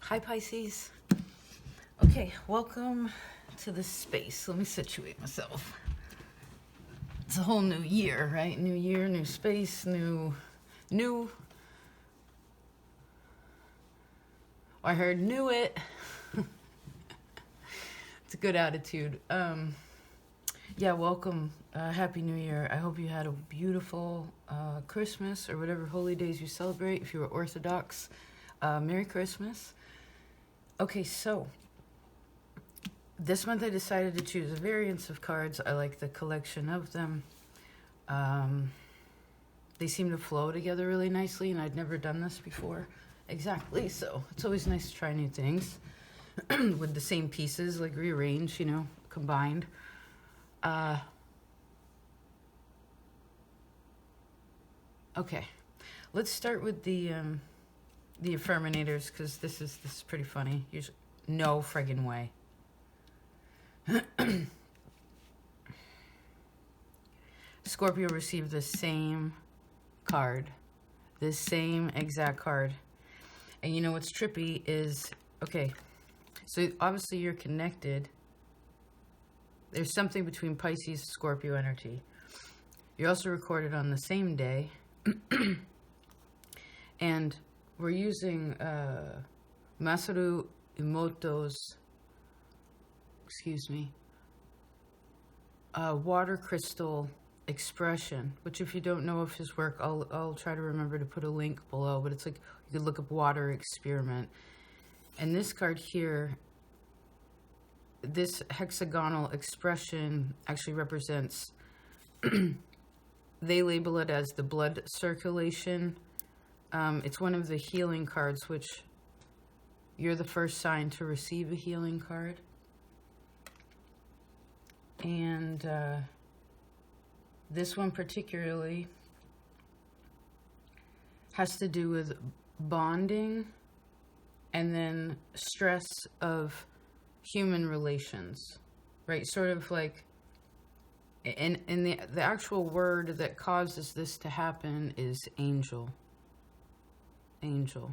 Hi, Pisces. Okay, welcome to this space. Let me situate myself. It's a whole new year, right? New year, new space, new. I heard knew it. It's a good attitude. Yeah, welcome. Happy New Year. I hope you had a beautiful Christmas or whatever holy days you celebrate. If you were Orthodox, Merry Christmas. Okay, so this month I decided to choose a variance of cards. I like the collection of them. They seem to flow together really nicely, and I'd never done this before. Exactly, so it's always nice to try new things with the same pieces, like rearranged, combined. Okay, let's start with the affirminators, because this is pretty funny. Usually, no friggin' way. Scorpio received the same card, this same exact card. And you know what's trippy is, okay, so obviously you're connected. There's something between Pisces and Scorpio energy. You're also recorded on the same day. And we're using Masaru Emoto's, water crystal expression, which if you don't know of his work, I'll try to remember to put a link below, but it's like you could look up water experiment. And this card here, this hexagonal expression actually represents they label it as the blood circulation. It's one of the healing cards, which you're the first sign to receive a healing card. And this one particularly has to do with bonding and then stress of human relations, right? Sort of like, and the actual word that causes this to happen is angel. Angel.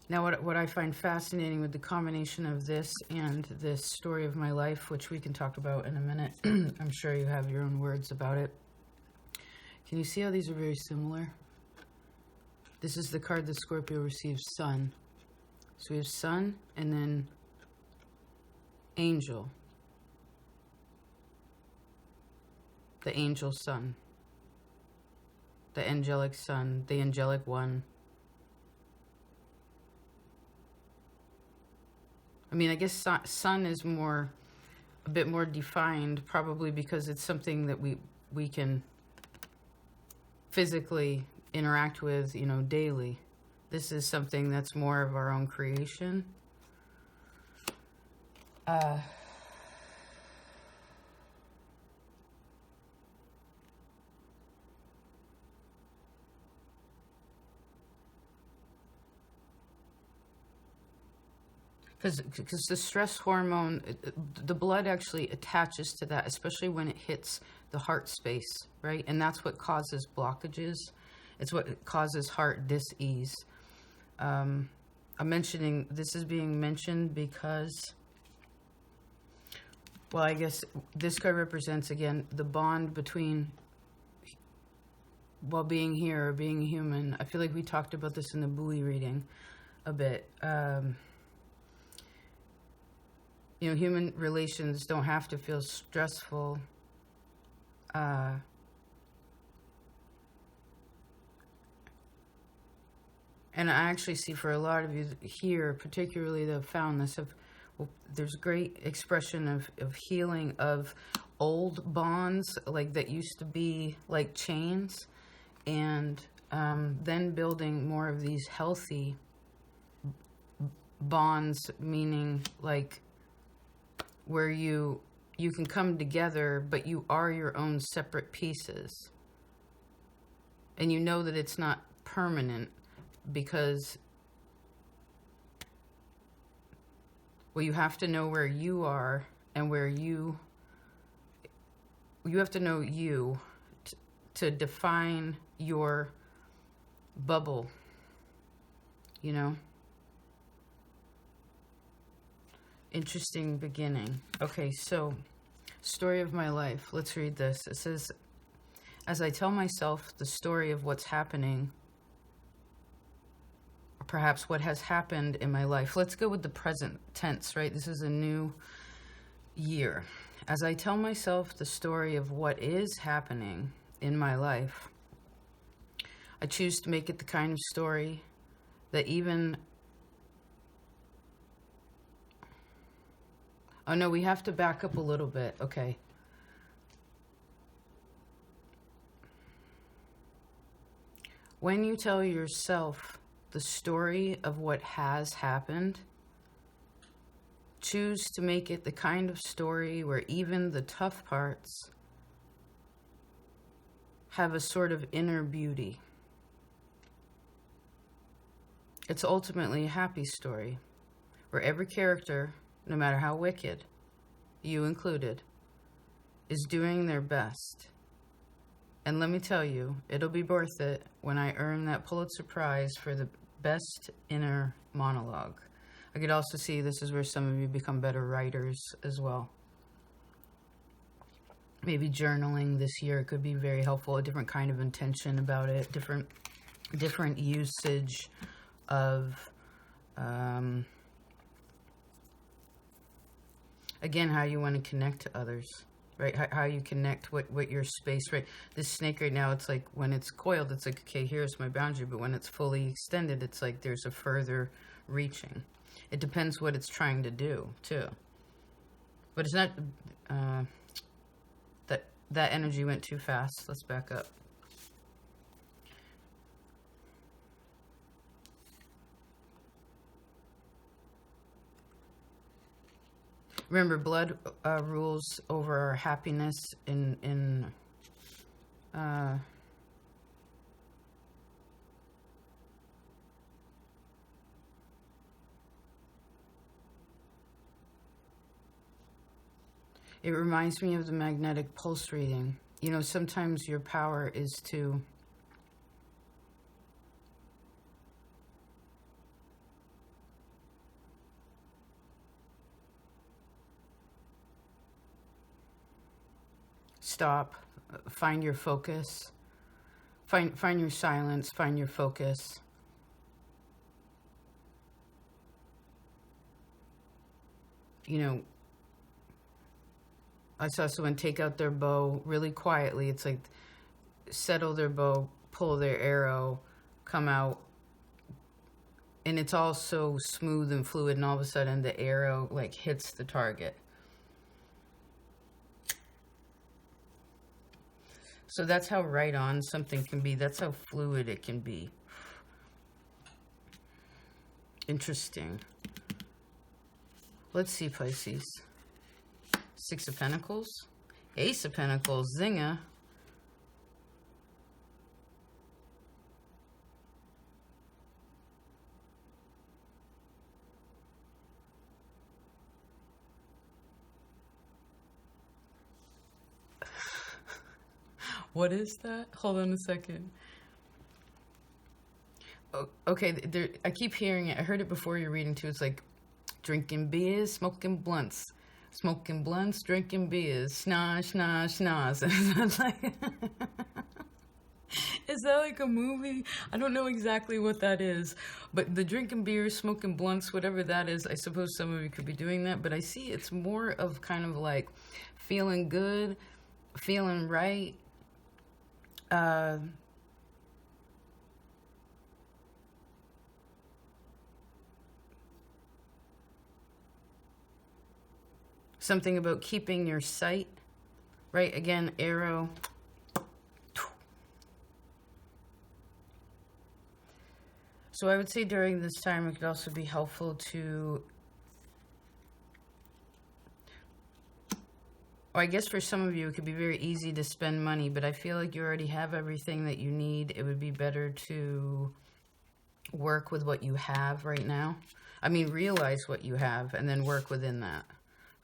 Now, what I find fascinating with the combination of this and this story of my life, which we can talk about in a minute, I'm sure you have your own words about it. Can you see how these are very similar? This is the card that Scorpio receives, Sun. So we have Sun and then Angel. The angel sun. The angelic sun. The angelic one. I mean, I guess sun is a bit more defined, probably because it's something that we can physically interact with, daily. This is something that's more of our own creation. Because the stress hormone, the blood actually attaches to that, especially when it hits the heart space, right? And that's what causes blockages. It's what causes heart dis-ease. I'm mentioning, this is being mentioned because, well, I guess this card represents, again, the bond between, well, being here or being human. I feel like we talked about this in the buoy reading a bit. Human relations don't have to feel stressful. And I actually see for a lot of you here, particularly that have found this, there's great expression of healing of old bonds, like that used to be like chains, and then building more of these healthy bonds, meaning like where you can come together, but you are your own separate pieces. And you know that it's not permanent because, well, you have to know where you are and where you have to know you to define your bubble, you know? Interesting beginning. Okay, so story of my life. Let's read this. It says, as I tell myself the story of what's happening, or perhaps what has happened in my life. Let's go with the present tense, right? This is a new year. As I tell myself the story of what is happening in my life, I choose to make it the kind of story that even... Oh no, we have to back up a little bit. Okay. When you tell yourself the story of what has happened, choose to make it the kind of story where even the tough parts have a sort of inner beauty. It's ultimately a happy story where every character, no matter how wicked, you included, is doing their best. And let me tell you, it'll be worth it when I earn that Pulitzer Prize for the best inner monologue. I could also see this is where some of you become better writers as well. Maybe journaling this year could be very helpful, a different kind of intention about it, different usage of, again, how you want to connect to others, right? How you connect what your space, right? This snake right now, it's like when it's coiled, it's like, okay, here's my boundary. But when it's fully extended, it's like there's a further reaching. It depends what it's trying to do, too. But it's not, that energy went too fast. Let's back up. Remember, blood rules over our happiness in it reminds me of the magnetic pulse reading. You know, sometimes your power is to stop, find your focus, find your silence, find your focus. You know, I saw someone take out their bow really quietly. It's like settle their bow, pull their arrow, come out, and it's all so smooth and fluid, and all of a sudden the arrow like hits the target. So that's how right on something can be. That's how fluid it can be. Interesting. Let's see, Pisces. Six of Pentacles. Ace of Pentacles. Zinger. What is that? Hold on a second. Okay, I keep hearing it. I heard it before your reading too. It's like drinking beers, smoking blunts. Smoking blunts, drinking beers. Schnoz, schnoz, schnoz. Is that like a movie? I don't know exactly what that is. But the drinking beers, smoking blunts, whatever that is, I suppose some of you could be doing that. But I see it's more of kind of like feeling good, feeling right. Something about keeping your sight, right? Again, arrow. So I would say during this time, it could also be helpful to, or I guess for some of you, it could be very easy to spend money, but I feel like you already have everything that you need. It would be better to work with what you have right now. I mean, realize what you have and then work within that,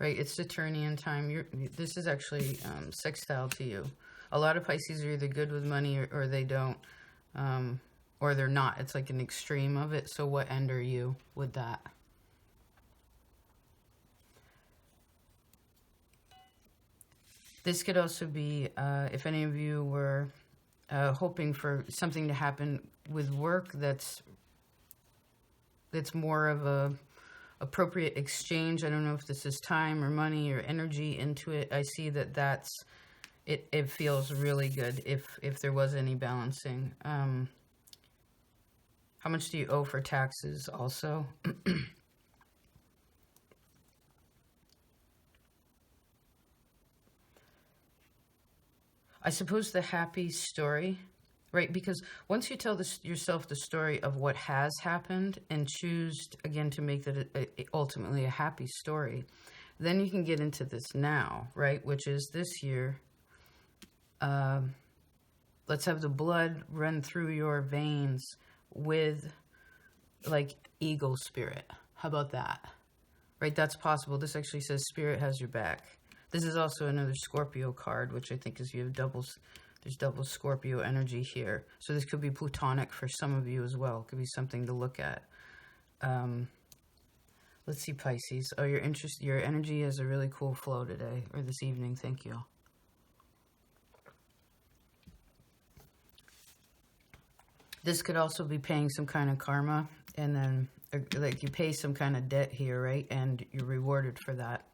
right? It's Saturnian time. This is actually sextile to you. A lot of Pisces are either good with money or they don't, or they're not. It's like an extreme of it. So what end are you with that? This could also be, if any of you were hoping for something to happen with work that's more of a appropriate exchange. I don't know if this is time or money or energy into it. I see that it feels really good if there was any balancing. How much do you owe for taxes also? I suppose the happy story, right? Because once you tell yourself the story of what has happened and choose, again, to make that ultimately a happy story, then you can get into this now, right? Which is this year. Let's have the blood run through your veins with, like, eagle spirit. How about that? Right? That's possible. This actually says spirit has your back. This is also another Scorpio card, which I think is you have there's double Scorpio energy here. So this could be Plutonic for some of you as well. It could be something to look at. Let's see, Pisces. Oh, your energy has a really cool flow today, or this evening. Thank you. This could also be paying some kind of karma, and then like you pay some kind of debt here, right? And you're rewarded for that.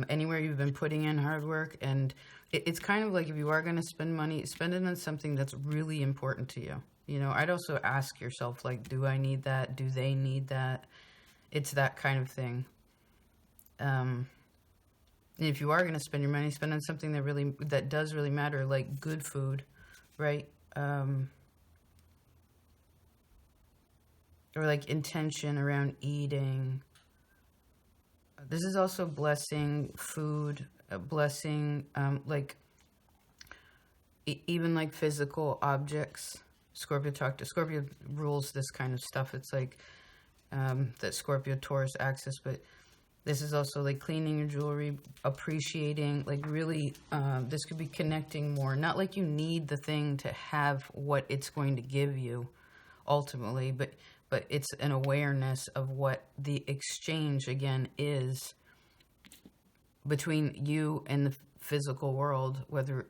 Anywhere you've been putting in hard work, and it's kind of like if you are going to spend money, spend it on something that's really important to you. You know, I'd also ask yourself, like, do I need that? Do they need that? It's that kind of thing. And if you are going to spend your money, spend on something that does really matter, like good food, right? Or like intention around eating. This is also blessing food, blessing, like, even like physical objects. Scorpio rules this kind of stuff. It's like that Scorpio Taurus axis, but this is also like cleaning your jewelry, appreciating, like really, this could be connecting more. Not like you need the thing to have what it's going to give you ultimately, but it's an awareness of what the exchange, again, is between you and the physical world, whether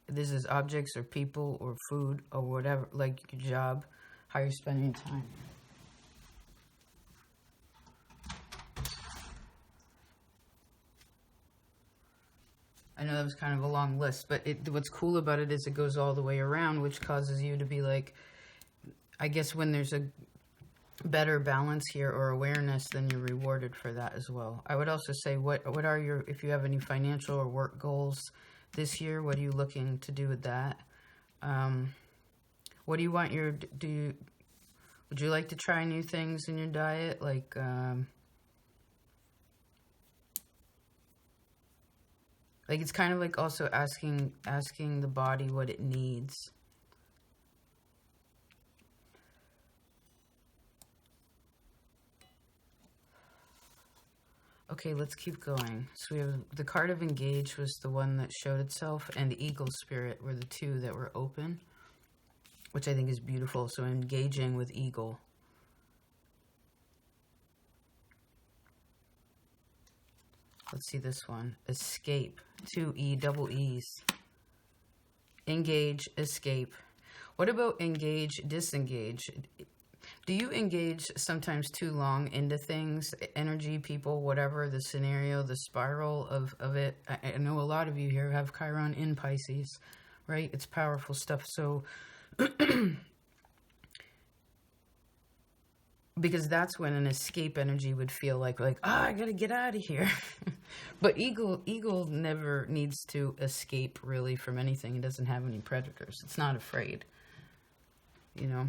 this is objects or people or food or whatever, like your job, how you're spending time. I know that was kind of a long list, but what's cool about it is it goes all the way around, which causes you to be like, I guess when there's a better balance here or awareness, then you're rewarded for that as well. I would also say, what are your, if you have any financial or work goals this year, what are you looking to do with that? What do you want would you like to try new things in your diet? Like, it's kind of like also asking the body what it needs. Okay, let's keep going. So we have the card of Engage was the one that showed itself, and the Eagle Spirit were the two that were open, which I think is beautiful. So engaging with Eagle. Let's see this one. Escape. 2 E, double E's. Engage, escape. What about engage, disengage? Do you engage sometimes too long into things, energy, people, whatever, the scenario, the spiral of it? I know a lot of you here have Chiron in Pisces, right? It's powerful stuff. So, because that's when an escape energy would feel like, I gotta get out of here. But Eagle never needs to escape really from anything. It doesn't have any predators. It's not afraid, you know?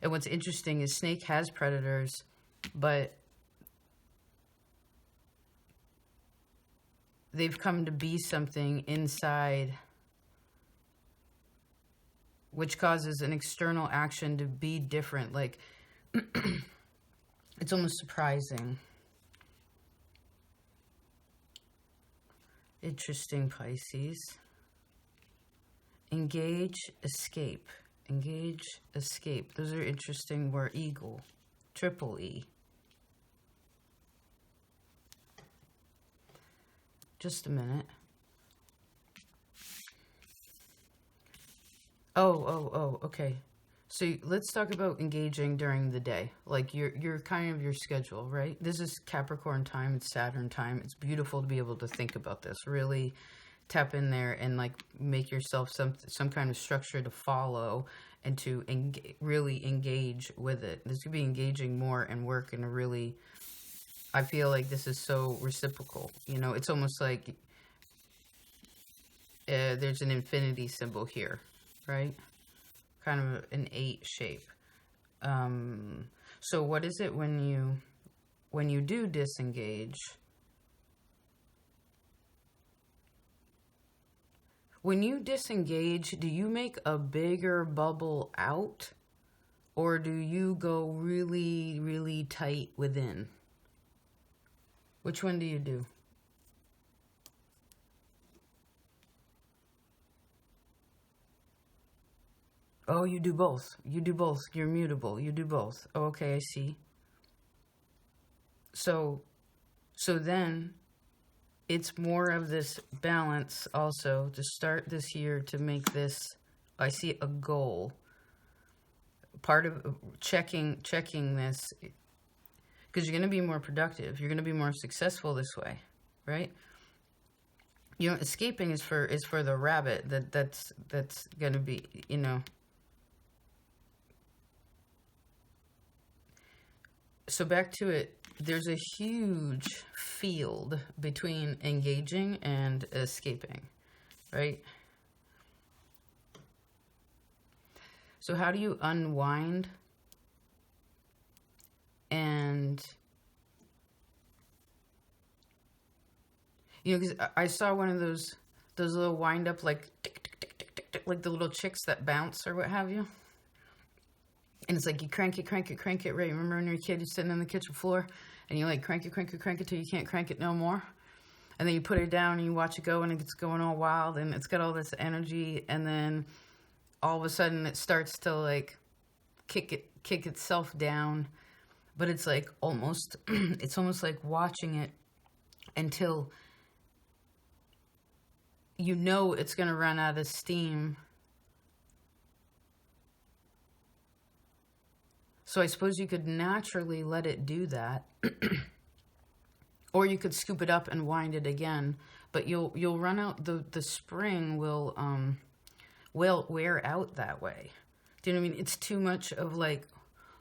And what's interesting is Snake has predators, but they've come to be something inside, which causes an external action to be different. Like, it's almost surprising. Interesting, Pisces. Engage, escape. Engage, escape. Those are interesting. Were eagle. Triple E. Just a minute. Oh, okay. So let's talk about engaging during the day. Like your kind of your schedule, right? This is Capricorn time, it's Saturn time. It's beautiful to be able to think about this. Really tap in there and like make yourself some kind of structure to follow and to really engage with it. This could be engaging more and work in a really, I feel like this is so reciprocal. You know, it's almost like there's an infinity symbol here, right? Kind of an 8 shape. So what is it when you do disengage? When you disengage, do you make a bigger bubble out, or do you go really, really tight within? Which one do you do? Oh, you do both. You do both. You're mutable. You do both. Oh, okay, I see. So then it's more of this balance also to start this year to make this, I see a goal. Part of checking this, because you're going to be more productive. You're going to be more successful this way, right? You know, escaping is for the rabbit that's going to be, you know. So back to it, there's a huge field between engaging and escaping, right? So how do you unwind and, you know, because I saw one of those little wind up like tick, tick, tick, tick, tick, tick, like the little chicks that bounce or what have you. And it's like you crank it, right? Remember when you're a kid, you're sitting on the kitchen floor and you like crank it till you can't crank it no more. And then you put it down and you watch it go and it's going all wild and it's got all this energy. And then all of a sudden it starts to like kick itself down. But it's like almost, it's almost like watching it until you know it's going to run out of steam. So I suppose you could naturally let it do that. Or you could scoop it up and wind it again. But you'll run out, the spring will wear out that way. Do you know what I mean? It's too much of like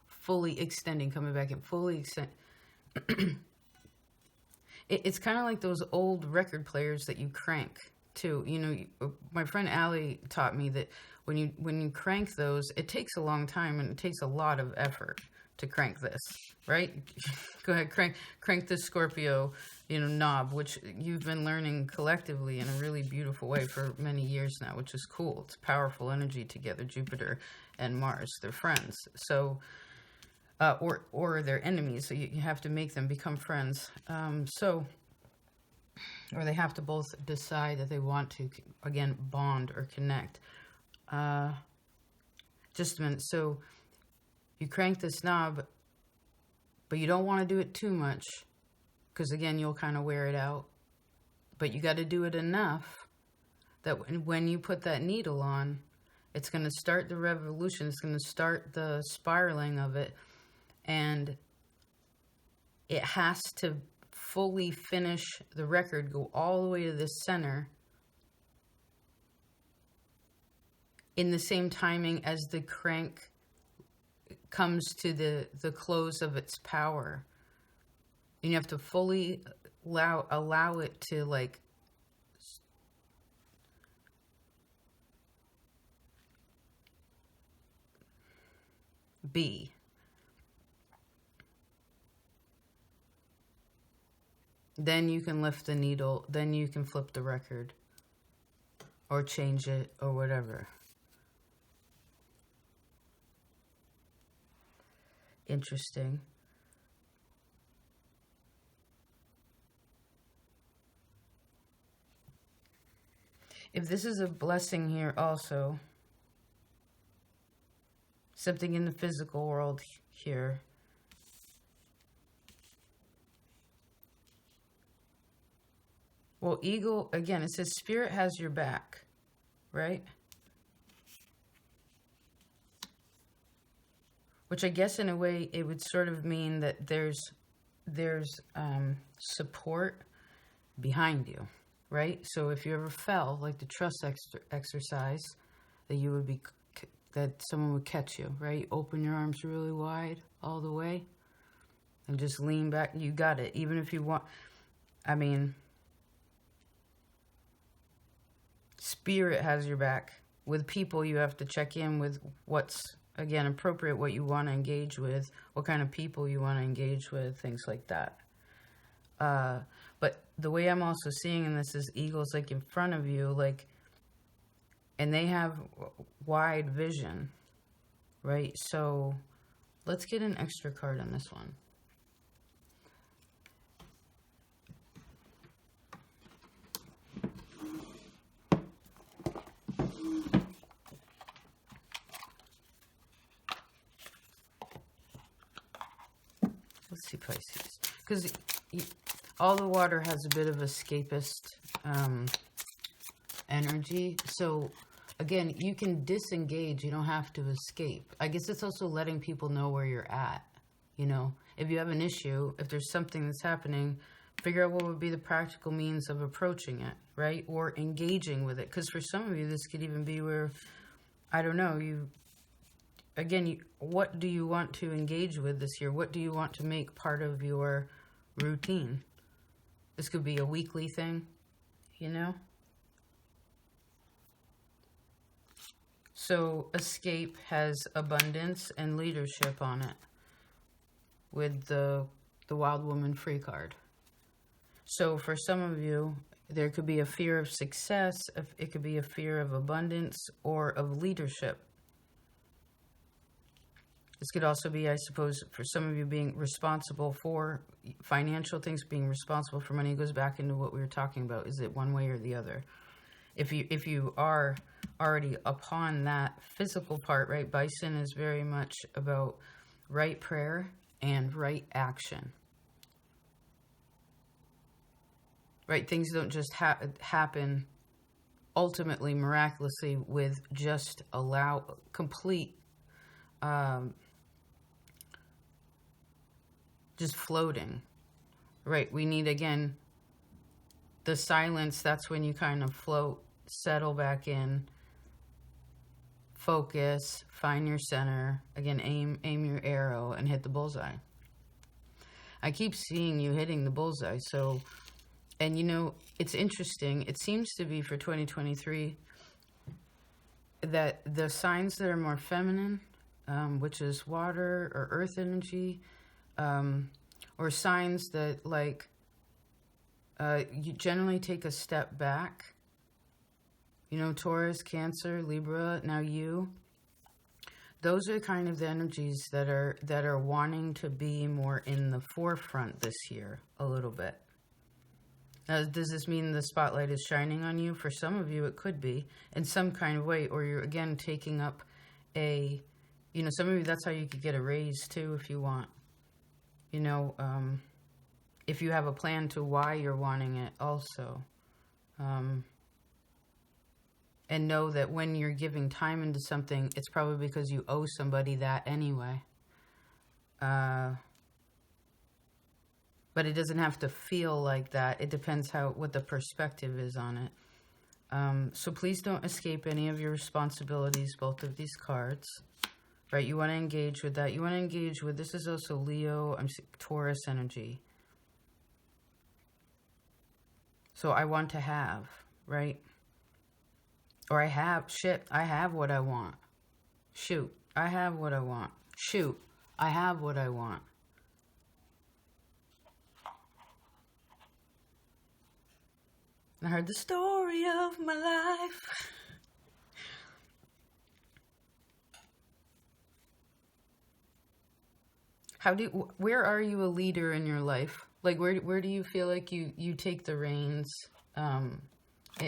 fully extending, coming back and fully extend. It's kind of like those old record players that you crank too. You know, my friend Allie taught me that when you crank those, it takes a long time and it takes a lot of effort to crank this, right? Go ahead, crank this Scorpio, you know, knob, which you've been learning collectively in a really beautiful way for many years now, which is cool. It's powerful energy together, Jupiter and Mars. They're friends. So, or they're enemies. So you have to make them become friends. Or they have to both decide that they want to, again, bond or connect. Just a minute. So you crank this knob, but you don't want to do it too much because, again, you'll kind of wear it out. But you got to do it enough that when you put that needle on, it's going to start the revolution. It's going to start the spiraling of it. And it has to fully finish the record, go all the way to the center in the same timing as the crank comes to the close of its power. And you have to fully allow it to like be. Then you can lift the needle, then you can flip the record or change it or whatever. Interesting. If this is a blessing here also, something in the physical world here. Well, eagle, again, it says spirit has your back, right? Which I guess in a way it would sort of mean that there's support behind you, right? So if you ever fell, like the trust exercise, that you would be, that someone would catch you, right? Open your arms really wide all the way and just lean back. You got it. Even if you want, I mean, spirit has your back. With people, you have to check in with what's, again, appropriate, what you want to engage with, what kind of people you want to engage with, things like that. But the way I'm also seeing in this is eagles like in front of you, like, and they have wide vision, right? So let's get an extra card on this one. Let's see Pisces. Because all the water has a bit of escapist energy. So, again, you can disengage. You don't have to escape. I guess it's also letting people know where you're at. You know, if you have an issue, if there's something that's happening, figure out what would be the practical means of approaching it, right? Or engaging with it. Because for some of you, this could even be where, I don't know, what do you want to engage with this year? What do you want to make part of your routine? This could be a weekly thing, you know? So escape has abundance and leadership on it with the Wild Woman free card. So for some of you, there could be a fear of success. It could be a fear of abundance or of leadership. This could also be, I suppose, for some of you being responsible for financial things, being responsible for money. It goes back into what we were talking about. Is it one way or the other? If you are already upon that physical part, right? Bison is very much about right prayer and right action. Right? Things don't just happen ultimately miraculously with just complete just floating, right? We need, again, the silence. That's when you kind of float, settle back in, focus, find your center. Again, aim your arrow and hit the bullseye. I keep seeing you hitting the bullseye. So, and you know, it's interesting. It seems to be for 2023 that the signs that are more feminine, which is water or earth energy, or signs that like you generally take a step back, you know, Taurus, Cancer, Libra, now you, those are kind of the energies that are wanting to be more in the forefront this year a little bit. Now, does this mean the spotlight is shining on you? For some of you, it could be in some kind of way, or you're again taking up some of you, that's how you could get a raise too if you want. You know, if you have a plan to why you're wanting it also. And know that when you're giving time into something, it's probably because you owe somebody that anyway. But it doesn't have to feel like that. It depends what the perspective is on it. So please don't escape any of your responsibilities, both of these cards. Right, you want to engage with that. You want to engage with, this is also Leo, Taurus energy. So I want to have, right? Or I have what I want. Shoot, I have what I want. Shoot, I have what I want. I heard the story of my life. Where are you a leader in your life? Like, where do you feel like you take the reins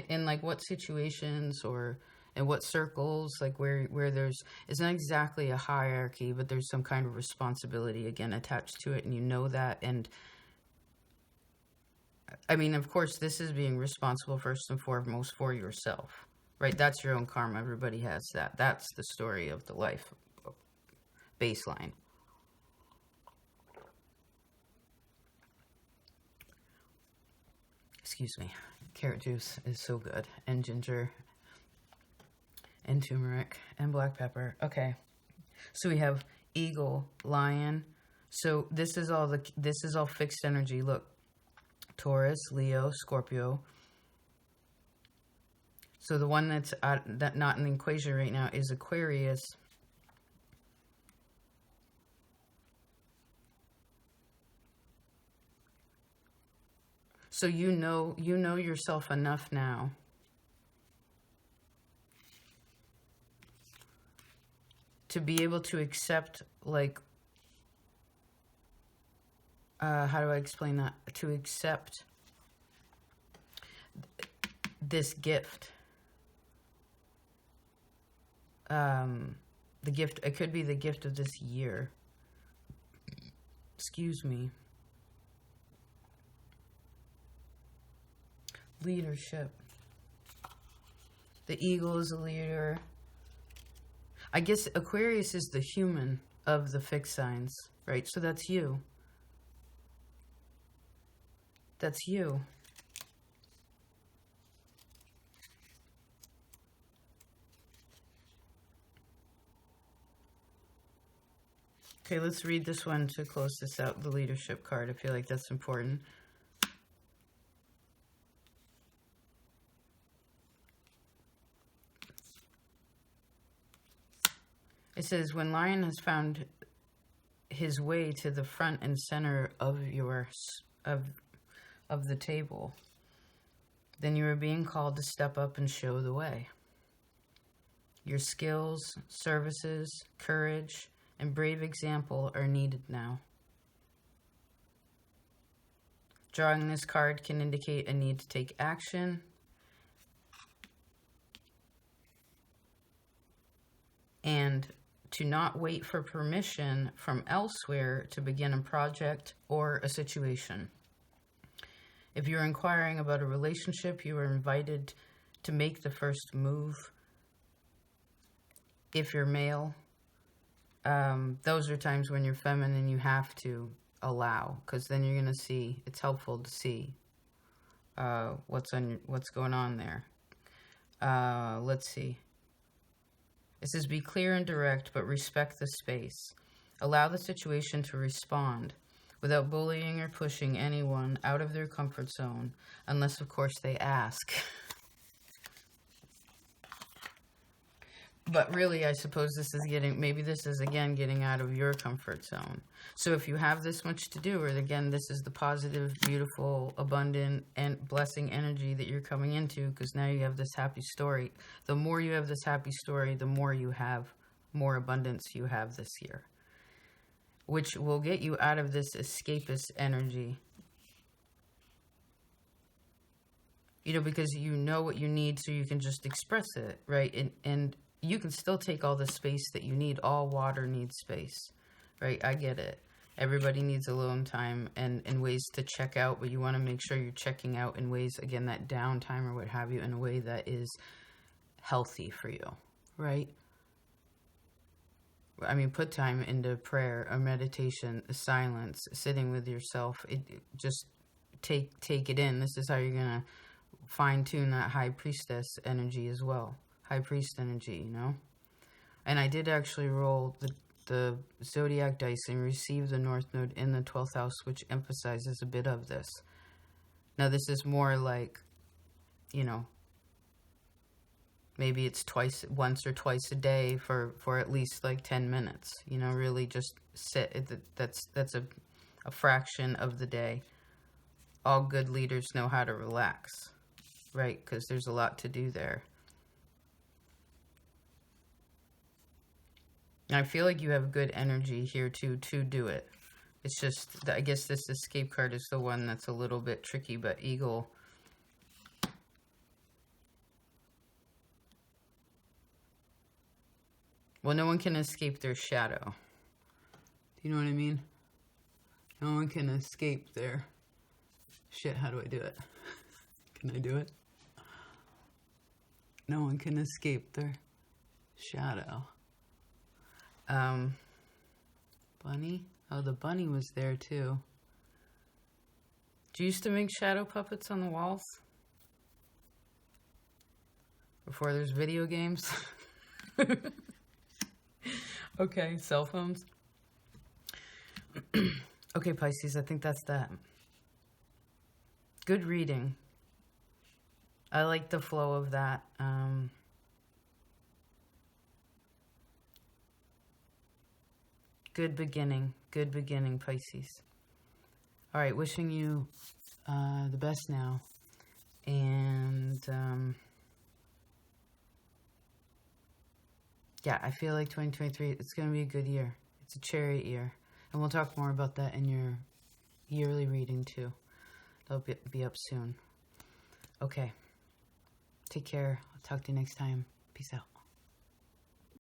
in like what situations or in what circles, like where there's, it's not exactly a hierarchy, but there's some kind of responsibility again attached to it, and you know that. And I mean, of course, this is being responsible first and foremost for yourself, right? That's your own karma. Everybody has that. That's the story of the life baseline. Excuse me. Carrot juice is so good. And ginger. And turmeric. And black pepper. Okay. So we have eagle, lion. So this is all fixed energy. Look. Taurus, Leo, Scorpio. So the one that's not in the equation right now is Aquarius. So you know yourself enough now to be able to accept, like, how do I explain that? To accept this gift. The gift, it could be the gift of this year. Excuse me. Leadership. The eagle is a leader. I guess Aquarius is the human of the fixed signs, right? So that's you. That's you. Okay, let's read this one to close this out, the leadership card. I feel like that's important. It says, when lion has found his way to the front and center of of the table, then you are being called to step up and show the way. Your skills, services, courage, and brave example are needed now. Drawing this card can indicate a need to take action and to not wait for permission from elsewhere to begin a project or a situation. If you're inquiring about a relationship, you are invited to make the first move. If you're male, those are times when you're feminine, you have to allow, because then you're going to see, it's helpful to see what's going on there. Let's see. It says, be clear and direct, but respect the space. Allow the situation to respond without bullying or pushing anyone out of their comfort zone, unless, of course, they ask. But really, I suppose this is getting out of your comfort zone. So if you have this much to do, or again, this is the positive, beautiful, abundant, and blessing energy that you're coming into, because now you have this happy story. The more you have this happy story, the more you have, more abundance you have this year, which will get you out of this escapist energy. You know, because you know what you need, so you can just express it, right? And you can still take all the space that you need. All water needs space, right? I get it. Everybody needs alone time and ways to check out, but you want to make sure you're checking out in ways, again, that downtime or what have you, in a way that is healthy for you, right? I mean, put time into prayer, a meditation, a silence, sitting with yourself. Just take it in. This is how you're going to fine-tune that high priestess energy as well. High priest energy, you know? And I did actually roll the zodiac dice and receive the North Node in the 12th house, which emphasizes a bit of this. Now, this is more like, you know, maybe it's once or twice a day for at least like 10 minutes, you know, really just sit. That's a fraction of the day. All good leaders know how to relax, right? Because there's a lot to do there. I feel like you have good energy here to do it. It's just, I guess this escape card is the one that's a little bit tricky, but Eagle, Well, no one can escape their shadow. Do you know what I mean? No one can escape their... Shit, how do I do it? Can I do it? No one can escape their shadow. Bunny? Oh, the bunny was there too. Did you used to make shadow puppets on the walls? Before there's video games? Okay, cell phones. Okay, Pisces, I think that's that. Good reading. I like the flow of that. Good beginning, Pisces. All right, wishing you the best now. And yeah, I feel like 2023, it's going to be a good year. It's a chariot year. And we'll talk more about that in your yearly reading too. That'll be up soon. Okay. Take care. I'll talk to you next time. Peace out.